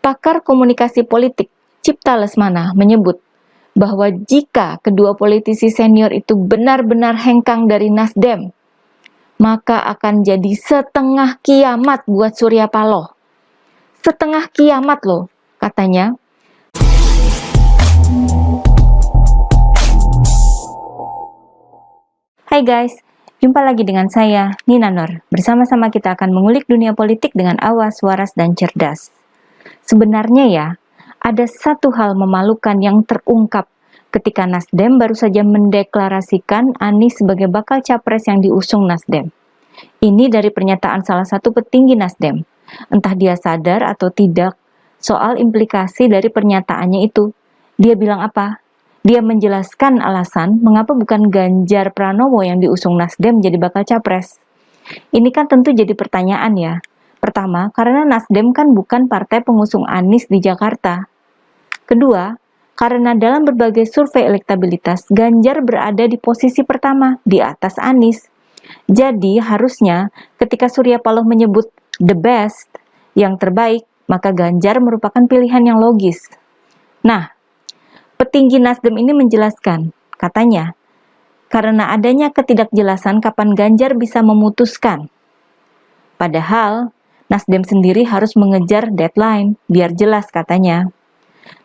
Pakar komunikasi politik Cipta Lesmana menyebut bahwa jika kedua politisi senior itu benar-benar hengkang dari Nasdem, maka akan jadi setengah kiamat buat Surya Paloh. Setengah kiamat loh, katanya. Hai guys, jumpa lagi dengan saya, Nina Nur. Bersama-sama kita akan mengulik dunia politik dengan awas, waras, dan cerdas. Sebenarnya ya, ada satu hal memalukan yang terungkap ketika Nasdem baru saja mendeklarasikan Anies sebagai bakal capres yang diusung Nasdem. Ini dari pernyataan salah satu petinggi Nasdem. Entah dia sadar atau tidak soal implikasi dari pernyataannya itu. Dia bilang apa? Dia menjelaskan alasan mengapa bukan Ganjar Pranowo yang diusung Nasdem jadi bakal capres. Ini kan tentu jadi pertanyaan ya. Pertama, karena Nasdem kan bukan partai pengusung Anies di Jakarta. Kedua, karena dalam berbagai survei elektabilitas, Ganjar berada di posisi pertama, di atas Anies. Jadi, harusnya ketika Surya Paloh menyebut the best, yang terbaik, maka Ganjar merupakan pilihan yang logis. Nah, petinggi Nasdem ini menjelaskan, katanya, karena adanya ketidakjelasan kapan Ganjar bisa memutuskan. Padahal, Nasdem sendiri harus mengejar deadline, biar jelas katanya.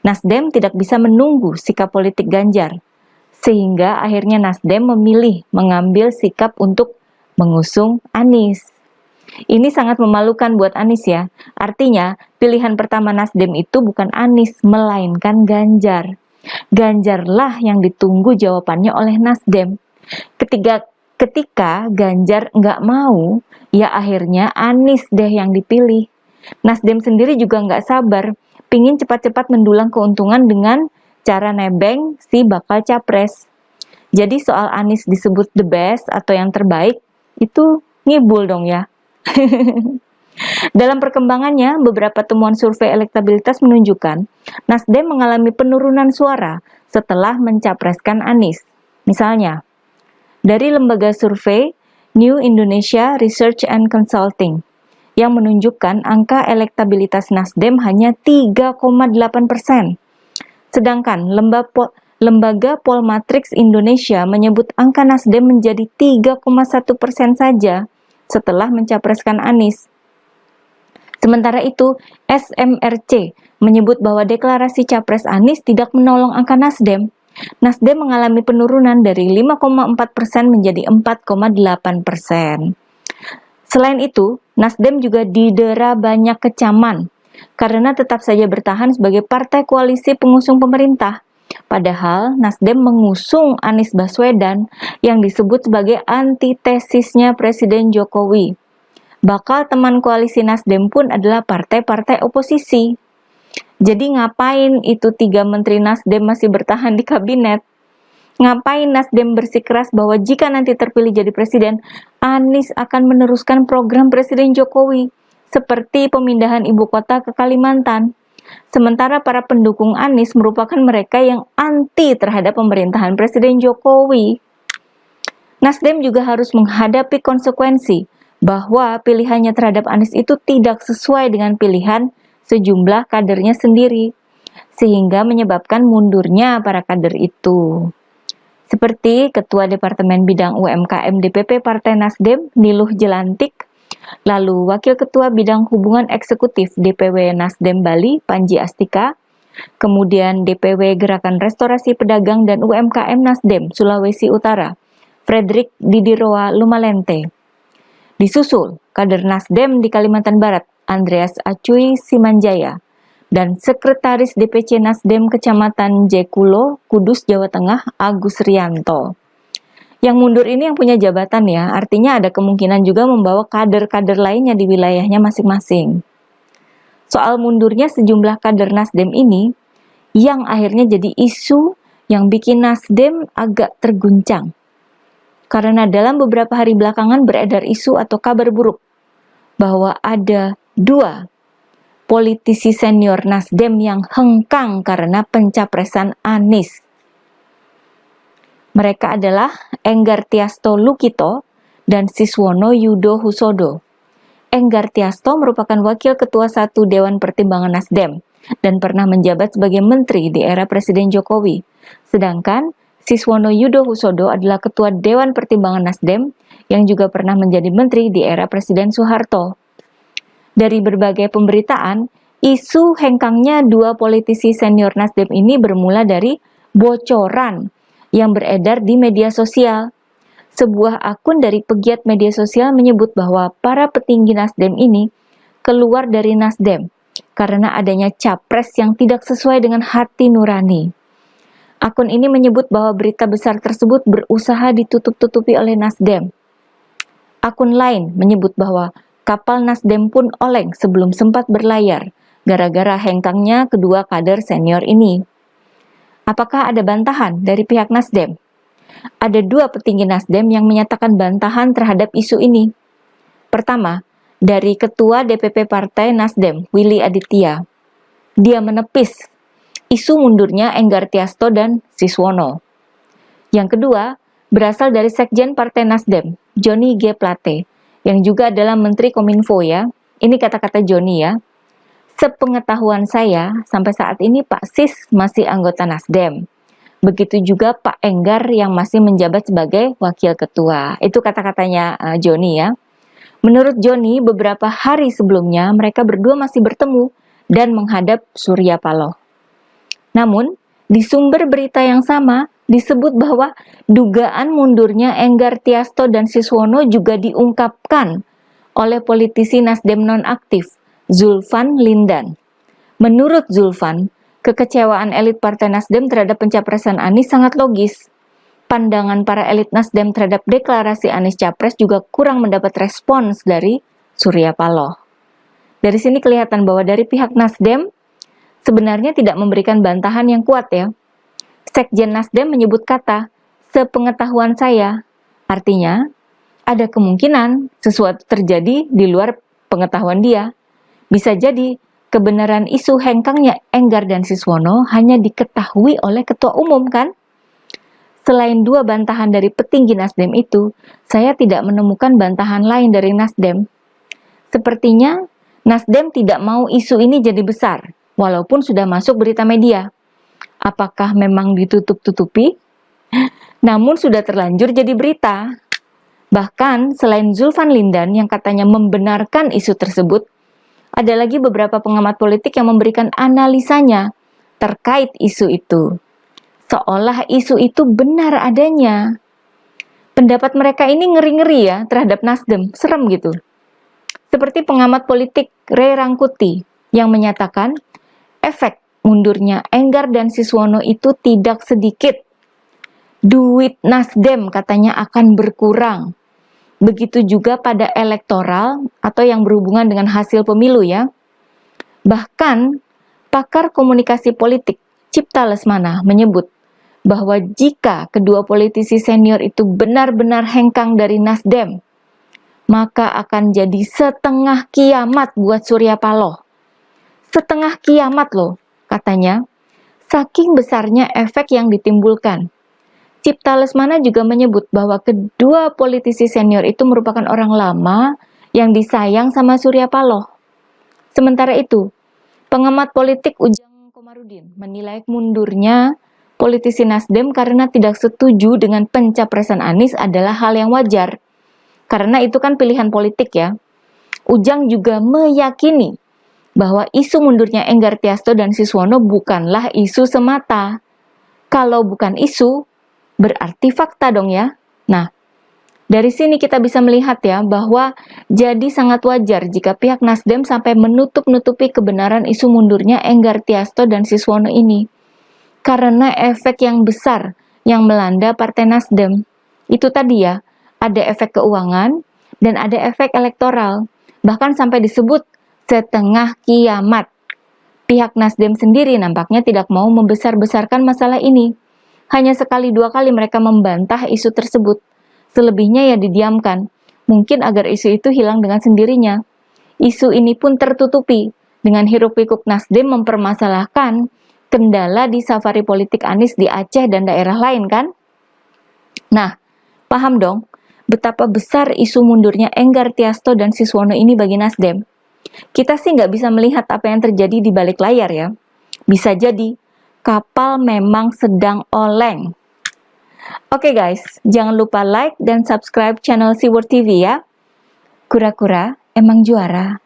Nasdem tidak bisa menunggu sikap politik Ganjar, sehingga akhirnya Nasdem memilih mengambil sikap untuk mengusung Anies. Ini sangat memalukan buat Anies ya, artinya pilihan pertama Nasdem itu bukan Anies, melainkan Ganjar. Ganjarlah yang ditunggu jawabannya oleh Nasdem. Ketika Ganjar nggak mau, ya akhirnya Anies deh yang dipilih. Nasdem sendiri juga nggak sabar, pingin cepat-cepat mendulang keuntungan dengan cara nebeng si bakal capres. Jadi soal Anies disebut the best atau yang terbaik, itu ngibul dong ya. Dalam perkembangannya, beberapa temuan survei elektabilitas menunjukkan Nasdem mengalami penurunan suara setelah mencapreskan Anies. Misalnya, dari lembaga survei New Indonesia Research and Consulting yang menunjukkan angka elektabilitas Nasdem hanya 3,8%. Sedangkan lembaga Polmatrix Indonesia menyebut angka Nasdem menjadi 3,1% saja setelah mencapreskan Anies. Sementara itu, SMRC menyebut bahwa deklarasi capres Anies tidak menolong angka Nasdem. Nasdem mengalami penurunan dari 5,4% menjadi 4,8%. Selain itu, Nasdem juga didera banyak kecaman karena tetap saja bertahan sebagai partai koalisi pengusung pemerintah. Padahal Nasdem mengusung Anies Baswedan yang disebut sebagai antitesisnya Presiden Jokowi. Bakal teman koalisi Nasdem pun adalah partai-partai oposisi. Jadi ngapain itu 3 menteri Nasdem masih bertahan di kabinet? Ngapain Nasdem bersikeras bahwa jika nanti terpilih jadi presiden, Anies akan meneruskan program Presiden Jokowi, seperti pemindahan ibu kota ke Kalimantan. Sementara para pendukung Anies merupakan mereka yang anti terhadap pemerintahan Presiden Jokowi. Nasdem juga harus menghadapi konsekuensi bahwa pilihannya terhadap Anies itu tidak sesuai dengan pilihan sejumlah kadernya sendiri, sehingga menyebabkan mundurnya para kader itu. Seperti Ketua Departemen Bidang UMKM DPP Partai Nasdem, Niluh Jelantik, lalu Wakil Ketua Bidang Hubungan Eksekutif DPW Nasdem Bali, Panji Astika, kemudian DPW Gerakan Restorasi Pedagang dan UMKM Nasdem Sulawesi Utara, Frederick Didiroa Lumalente. Disusul kader Nasdem di Kalimantan Barat, Andreas Acuy Simanjaya, dan Sekretaris DPC Nasdem Kecamatan Jekulo, Kudus, Jawa Tengah, Agus Rianto. Yang mundur ini yang punya jabatan ya, artinya ada kemungkinan juga membawa kader-kader lainnya di wilayahnya masing-masing. Soal mundurnya sejumlah kader Nasdem ini, yang akhirnya jadi isu yang bikin Nasdem agak terguncang. Karena dalam beberapa hari belakangan beredar isu atau kabar buruk bahwa ada 2 politisi senior Nasdem yang hengkang karena pencapresan Anies. Mereka adalah Enggar Tiasto Lukito dan Siswono Yudo Husodo. Enggar Tiasto merupakan Wakil Ketua 1 Dewan Pertimbangan Nasdem, dan pernah menjabat sebagai menteri di era Presiden Jokowi. Sedangkan Siswono Yudhohusodo adalah Ketua Dewan Pertimbangan Nasdem yang juga pernah menjadi menteri di era Presiden Soeharto. Dari berbagai pemberitaan, isu hengkangnya dua politisi senior Nasdem ini bermula dari bocoran yang beredar di media sosial. Sebuah akun dari pegiat media sosial menyebut bahwa para petinggi Nasdem ini keluar dari Nasdem karena adanya capres yang tidak sesuai dengan hati nurani. Akun ini menyebut bahwa berita besar tersebut berusaha ditutup-tutupi oleh Nasdem. Akun lain menyebut bahwa kapal Nasdem pun oleng sebelum sempat berlayar, gara-gara hengkangnya kedua kader senior ini. Apakah ada bantahan dari pihak Nasdem? Ada dua petinggi Nasdem yang menyatakan bantahan terhadap isu ini. Pertama, dari Ketua DPP Partai Nasdem, Willy Aditya. Dia menepis isu mundurnya Enggar Tiasto dan Siswono. Yang kedua, berasal dari Sekjen Partai Nasdem, Joni G. Plate, yang juga adalah Menteri Kominfo ya. Ini kata-kata Joni ya. Sepengetahuan saya, sampai saat ini Pak Sis masih anggota Nasdem. Begitu juga Pak Enggar yang masih menjabat sebagai Wakil Ketua. Itu kata-katanya Joni ya. Menurut Joni, beberapa hari sebelumnya mereka berdua masih bertemu dan menghadap Surya Paloh. Namun, di sumber berita yang sama disebut bahwa dugaan mundurnya Enggar Tiasto dan Siswono juga diungkapkan oleh politisi Nasdem nonaktif, Zulfan Lindan. Menurut Zulfan, kekecewaan elit Partai Nasdem terhadap pencapresan Anies sangat logis. Pandangan para elit Nasdem terhadap deklarasi Anies Capres juga kurang mendapat respons dari Surya Paloh. Dari sini kelihatan bahwa dari pihak Nasdem sebenarnya tidak memberikan bantahan yang kuat ya. Sekjen Nasdem menyebut kata, sepengetahuan saya. Artinya, ada kemungkinan sesuatu terjadi di luar pengetahuan dia. Bisa jadi kebenaran isu hengkangnya Enggar dan Siswono hanya diketahui oleh ketua umum kan? Selain dua bantahan dari petinggi Nasdem itu, saya tidak menemukan bantahan lain dari Nasdem. Sepertinya Nasdem tidak mau isu ini jadi besar, walaupun sudah masuk berita media. Apakah memang ditutup-tutupi? Namun sudah terlanjur jadi berita. Bahkan selain Zulfan Lindan yang katanya membenarkan isu tersebut, ada lagi beberapa pengamat politik yang memberikan analisanya terkait isu itu. Seolah isu itu benar adanya. Pendapat mereka ini ngeri-ngeri ya terhadap Nasdem, serem gitu. Seperti pengamat politik Ray Rangkuti yang menyatakan efek mundurnya Enggar dan Siswono itu tidak sedikit. Duit Nasdem katanya akan berkurang. Begitu juga pada elektoral atau yang berhubungan dengan hasil pemilu ya. Bahkan pakar komunikasi politik Cipta Lesmana menyebut bahwa jika kedua politisi senior itu benar-benar hengkang dari Nasdem, maka akan jadi setengah kiamat buat Surya Paloh. Setengah kiamat loh, katanya, saking besarnya efek yang ditimbulkan. Cipta Lesmana juga menyebut bahwa kedua politisi senior itu merupakan orang lama yang disayang sama Surya Paloh. Sementara itu, pengamat politik Ujang Komarudin menilai mundurnya politisi Nasdem karena tidak setuju dengan pencapresan Anies adalah hal yang wajar. Karena itu kan pilihan politik ya. Ujang juga meyakini bahwa isu mundurnya Enggar Tiasto dan Siswono bukanlah isu semata. Kalau bukan isu, berarti fakta dong ya. Nah, dari sini kita bisa melihat ya bahwa jadi sangat wajar jika pihak Nasdem sampai menutup-nutupi kebenaran isu mundurnya Enggar Tiasto dan Siswono ini. Karena efek yang besar yang melanda Partai Nasdem. Itu tadi ya, ada efek keuangan dan ada efek elektoral. Bahkan sampai disebut setengah kiamat. Pihak Nasdem sendiri nampaknya tidak mau membesar-besarkan masalah ini. Hanya sekali dua kali mereka membantah isu tersebut. Selebihnya ya didiamkan. Mungkin agar isu itu hilang dengan sendirinya. Isu ini pun tertutupi dengan hiruk-pikuk Nasdem mempermasalahkan kendala di safari politik Anies di Aceh dan daerah lain kan? Nah, paham dong betapa besar isu mundurnya Enggar Tiasto dan Siswono ini bagi Nasdem. Kita sih nggak bisa melihat apa yang terjadi di balik layar ya. Bisa jadi kapal memang sedang oleng. Oke guys, jangan lupa like dan subscribe channel Seaworld TV ya. Kura-kura emang juara.